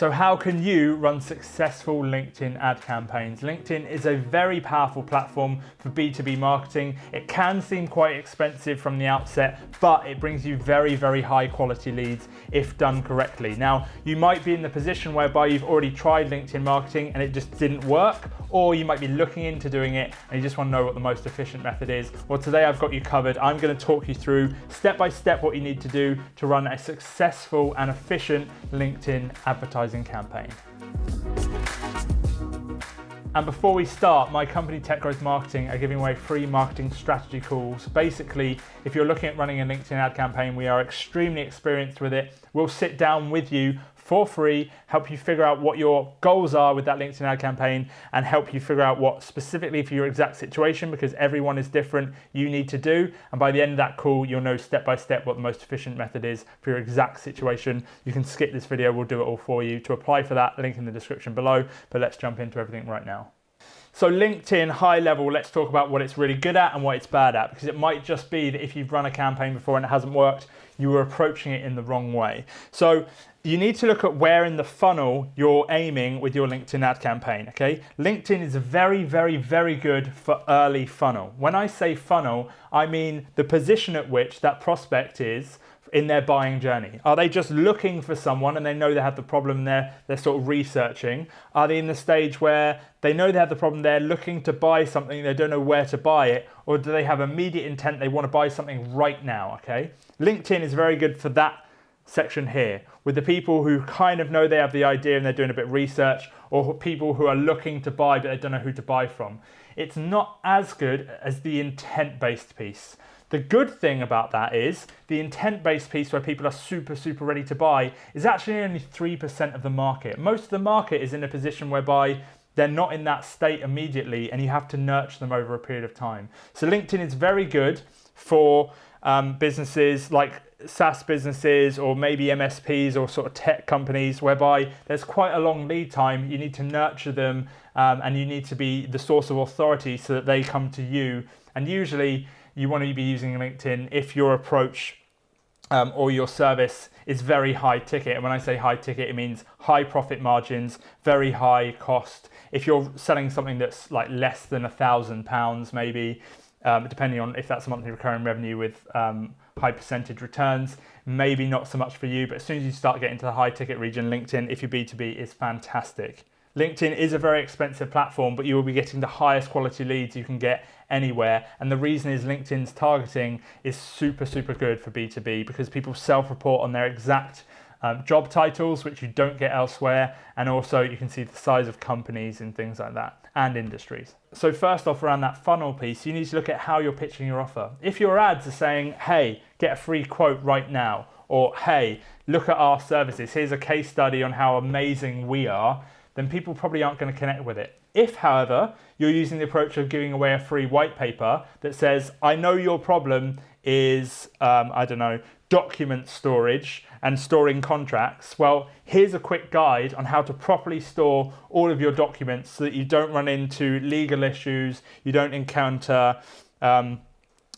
So how can you run successful LinkedIn ad campaigns? LinkedIn is a very powerful platform for B2B marketing. It can seem quite expensive from the outset, but it brings you very, very high quality leads if done correctly. Now, you might be in the position whereby you've already tried LinkedIn marketing and it just didn't work, or you might be looking into doing it and you just want to know what the most efficient method is. Well, today I've got you covered. I'm going to talk you through step by step what you need to do to run a successful and efficient LinkedIn advertising campaign. And before we start, my company Tech Growth Marketing are giving away free marketing strategy calls. Basically, if you're looking at running a LinkedIn ad campaign, we are extremely experienced with it. We'll sit down with you for free, help you figure out what your goals are with that LinkedIn ad campaign, and help you figure out what specifically for your exact situation, because everyone is different, you need to do. And by the end of that call, you'll know step by step what the most efficient method is for your exact situation. You can skip this video, we'll do it all for you. To apply for that, link in the description below, but let's jump into everything right now. So LinkedIn, high level, let's talk about what it's really good at and what it's bad at, because it might just be that if you've run a campaign before and it hasn't worked, you were approaching it in the wrong way. So you need to look at where in the funnel you're aiming with your LinkedIn ad campaign, okay? LinkedIn is very, very, very good for early funnel. When I say funnel, I mean the position at which that prospect is in their buying journey. Are they just looking for someone and they know they have the problem they're sort of researching? Are they in the stage where they know they have the problem, they're looking to buy something, they don't know where to buy it? Or do they have immediate intent, they want to buy something right now, okay? LinkedIn is very good for that section here, with the people who kind of know they have the idea and they're doing a bit of research, or people who are looking to buy but they don't know who to buy from. It's not as good as the intent-based piece. The good thing about that is the intent-based piece where people are super, super ready to buy is actually only 3% of the market. Most of the market is in a position whereby they're not in that state immediately and you have to nurture them over a period of time. So LinkedIn is very good for businesses like SaaS businesses or maybe MSPs or sort of tech companies whereby there's quite a long lead time. You need to nurture them and you need to be the source of authority so that they come to you. And usually you want to be using LinkedIn if your approach or your service is very high ticket. And when I say high ticket, it means high profit margins, very high cost. If you're selling something that's like less than £1,000 maybe, depending on if that's a monthly recurring revenue with high percentage returns, maybe not so much for you. But as soon as you start getting to the high ticket region, LinkedIn, if you're B2B, is fantastic. LinkedIn is a very expensive platform, but you will be getting the highest quality leads you can get anywhere. And the reason is LinkedIn's targeting is super, super good for B2B because people self-report on their exact job titles, which you don't get elsewhere. And also you can see the size of companies and things like that and industries. So first off, around that funnel piece, you need to look at how you're pitching your offer. If your ads are saying, hey, get a free quote right now, or hey, look at our services, here's a case study on how amazing we are, then people probably aren't going to connect with it. If, however, you're using the approach of giving away a free white paper that says, I know your problem is, document storage and storing contracts. Well, here's a quick guide on how to properly store all of your documents so that you don't run into legal issues, you don't encounter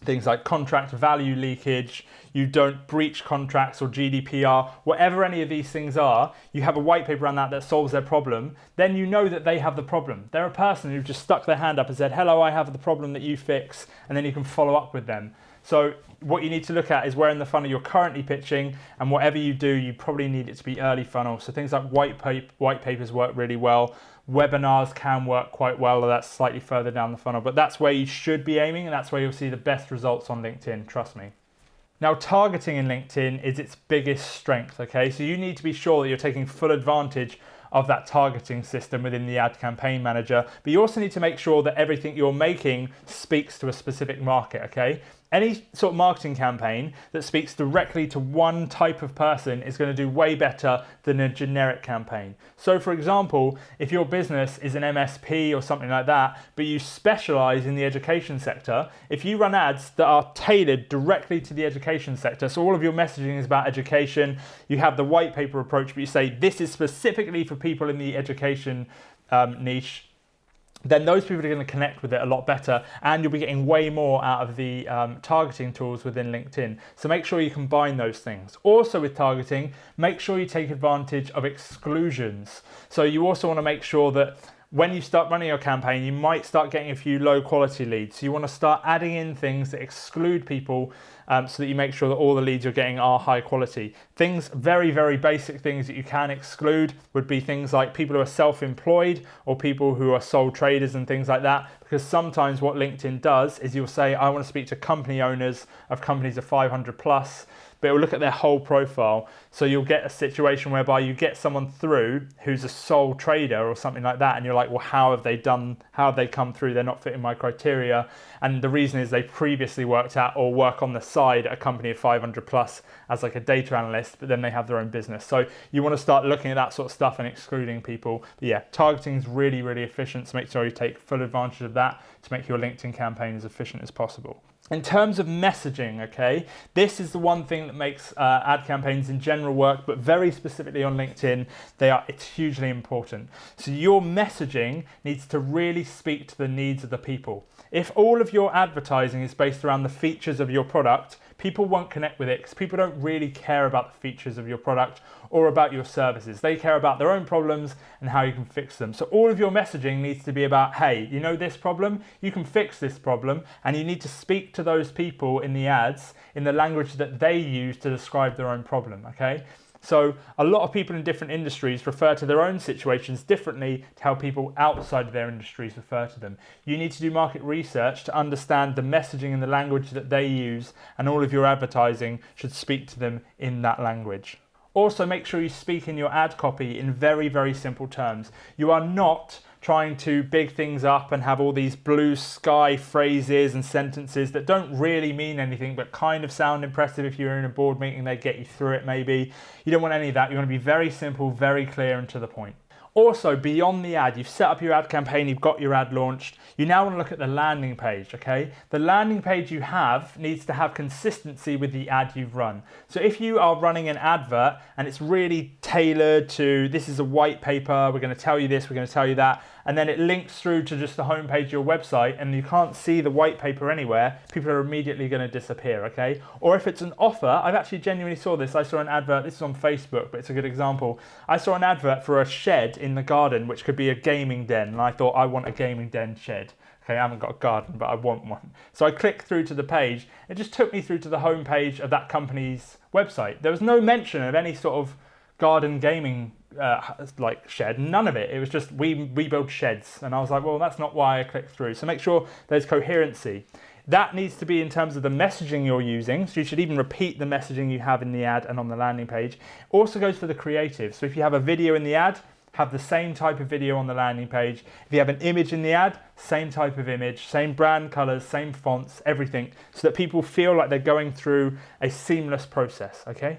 things like contract value leakage, you don't breach contracts or GDPR, whatever any of these things are, you have a white paper on that solves their problem, then you know that they have the problem. They're a person who just stuck their hand up and said, hello, I have the problem that you fix, and then you can follow up with them. So what you need to look at is where in the funnel you're currently pitching, and whatever you do, you probably need it to be early funnel. So things like white papers work really well. Webinars can work quite well, or that's slightly further down the funnel, but that's where you should be aiming, and that's where you'll see the best results on LinkedIn, trust me. Now, targeting in LinkedIn is its biggest strength, okay? So you need to be sure that you're taking full advantage of that targeting system within the ad campaign manager, but you also need to make sure that everything you're making speaks to a specific market, okay? Any sort of marketing campaign that speaks directly to one type of person is going to do way better than a generic campaign. So for example, if your business is an MSP or something like that, but you specialize in the education sector, if you run ads that are tailored directly to the education sector, so all of your messaging is about education, you have the white paper approach, but you say this is specifically for people in the education niche, then those people are going to connect with it a lot better, and you'll be getting way more out of the targeting tools within LinkedIn. So make sure you combine those things. Also with targeting, make sure you take advantage of exclusions. So you also want to make sure that when you start running your campaign, you might start getting a few low quality leads. So you want to start adding in things that exclude people so that you make sure that all the leads you're getting are high quality. Things, very, very basic things that you can exclude would be things like people who are self-employed or people who are sole traders and things like that. Because sometimes what LinkedIn does is you'll say, I want to speak to company owners of companies of 500 plus, but it will look at their whole profile. So you'll get a situation whereby you get someone through who's a sole trader or something like that, and you're like, well, how have they come through? They're not fitting my criteria. And the reason is they previously worked at or work on the side at a company of 500 plus as like a data analyst, but then they have their own business. So you want to start looking at that sort of stuff and excluding people. But yeah, targeting is really, really efficient. So make sure you take full advantage of that to make your LinkedIn campaign as efficient as possible. In terms of messaging, okay, this is the one thing that makes ad campaigns in general work, but very specifically on LinkedIn, it's hugely important. So your messaging needs to really speak to the needs of the people. If all of your advertising is based around the features of your product, people won't connect with it because people don't really care about the features of your product or about your services. They care about their own problems and how you can fix them. So all of your messaging needs to be about, hey, you know this problem? You can fix this problem, and you need to speak to those people in the ads in the language that they use to describe their own problem, okay? So a lot of people in different industries refer to their own situations differently to how people outside of their industries refer to them. You need to do market research to understand the messaging and the language that they use, and all of your advertising should speak to them in that language. Also, make sure you speak in your ad copy in very, very simple terms. You are not trying to big things up and have all these blue sky phrases and sentences that don't really mean anything but kind of sound impressive. If you're in a board meeting, they get you through it maybe. You don't want any of that. You want to be very simple, very clear and to the point. Also, beyond the ad, you've set up your ad campaign, you've got your ad launched. You now want to look at the landing page, okay? The landing page you have needs to have consistency with the ad you've run. So if you are running an advert and it's really tailored to, this is a white paper, we're going to tell you this, we're going to tell you that, and then it links through to just the homepage of your website and you can't see the white paper anywhere, people are immediately going to disappear, okay? Or if it's an offer, I've actually genuinely saw this. I saw an advert, this is on Facebook, but it's a good example. I saw an advert for a shed in the garden, which could be a gaming den, and I thought, I want a gaming den shed. Okay, I haven't got a garden, but I want one. So I clicked through to the page. It just took me through to the homepage of that company's website. There was no mention of any sort of garden gaming like shed, none of it. It was just we build sheds, and I was like, well, that's not why I clicked through. So make sure there's coherency. That needs to be in terms of the messaging you're using, so you should even repeat the messaging you have in the ad and on the landing page. Also goes for the creative. So if you have a video in the ad, have the same type of video on the landing page. If you have an image in the ad, same type of image, same brand colors, same fonts, everything, so that people feel like they're going through a seamless process, okay?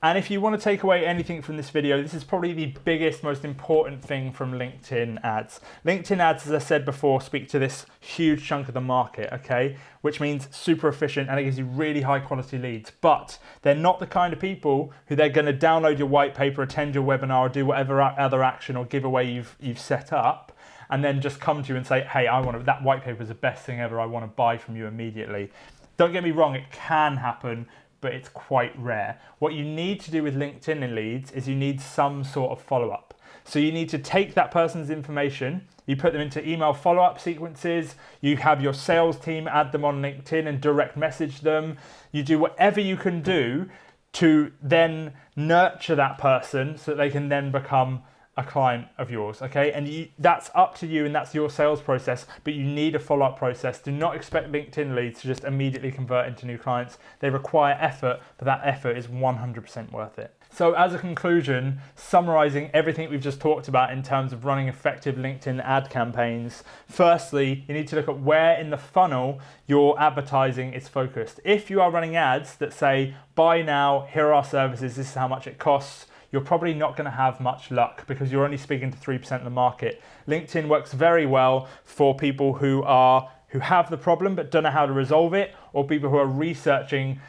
And if you want to take away anything from this video, this is probably the biggest, most important thing from LinkedIn ads. LinkedIn ads, as I said before, speak to this huge chunk of the market, okay? Which means super efficient, and it gives you really high quality leads. But they're not the kind of people who they're going to download your white paper, attend your webinar, or do whatever other action or giveaway you've set up, and then just come to you and say, hey, that white paper is the best thing ever, I want to buy from you immediately. Don't get me wrong, it can happen, but it's quite rare. What you need to do with LinkedIn leads is you need some sort of follow-up. So you need to take that person's information, you put them into email follow-up sequences, you have your sales team add them on LinkedIn and direct message them. You do whatever you can do to then nurture that person so that they can then become a client of yours, okay? And that's up to you, and that's your sales process, but you need a follow-up process. Do not expect LinkedIn leads to just immediately convert into new clients. They require effort, but that effort is 100% worth it. So as a conclusion, summarizing everything we've just talked about in terms of running effective LinkedIn ad campaigns, firstly, you need to look at where in the funnel your advertising is focused. If you are running ads that say, buy now, here are our services, this is how much it costs, you're probably not going to have much luck because you're only speaking to 3% of the market. LinkedIn works very well for people who are who have the problem but don't know how to resolve it, or people who are researching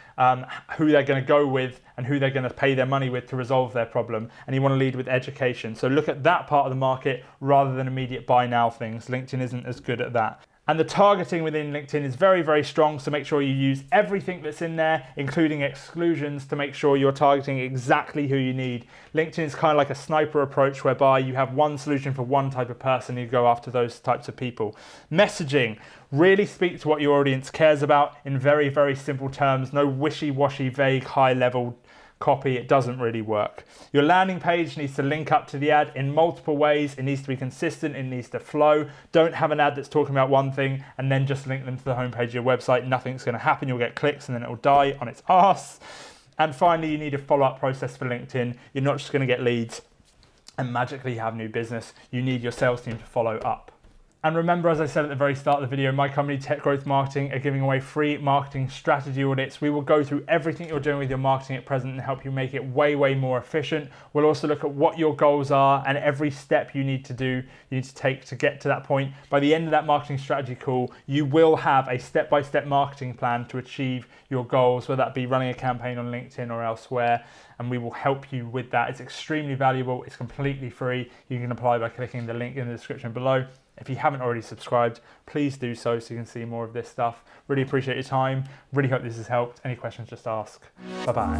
who they're going to go with and who they're going to pay their money with to resolve their problem. And you want to lead with education. So look at that part of the market rather than immediate buy now things. LinkedIn isn't as good at that. And the targeting within LinkedIn is very, very strong, so make sure you use everything that's in there, including exclusions, to make sure you're targeting exactly who you need. LinkedIn is kind of like a sniper approach whereby you have one solution for one type of person, you go after those types of people. Messaging, really speak to what your audience cares about in very, very simple terms, no wishy-washy, vague, high-level copy. It doesn't really work. Your landing page needs to link up to the ad in multiple ways. It needs to be consistent. It needs to flow. Don't have an ad that's talking about one thing and then just link them to the homepage of your website. Nothing's going to happen. You'll get clicks and then it'll die on its ass. And finally, you need a follow-up process for LinkedIn. You're not just going to get leads and magically have new business. You need your sales team to follow up. And remember, as I said at the very start of the video, my company, Tech Growth Marketing, are giving away free marketing strategy audits. We will go through everything you're doing with your marketing at present and help you make it way, way more efficient. We'll also look at what your goals are and every step you need to take to get to that point. By the end of that marketing strategy call, you will have a step-by-step marketing plan to achieve your goals, whether that be running a campaign on LinkedIn or elsewhere. And we will help you with that. It's extremely valuable. It's completely free. You can apply by clicking the link in the description below. If you haven't already subscribed, please do so you can see more of this stuff. Really appreciate your time. Really hope this has helped. Any questions, just ask. Bye-bye.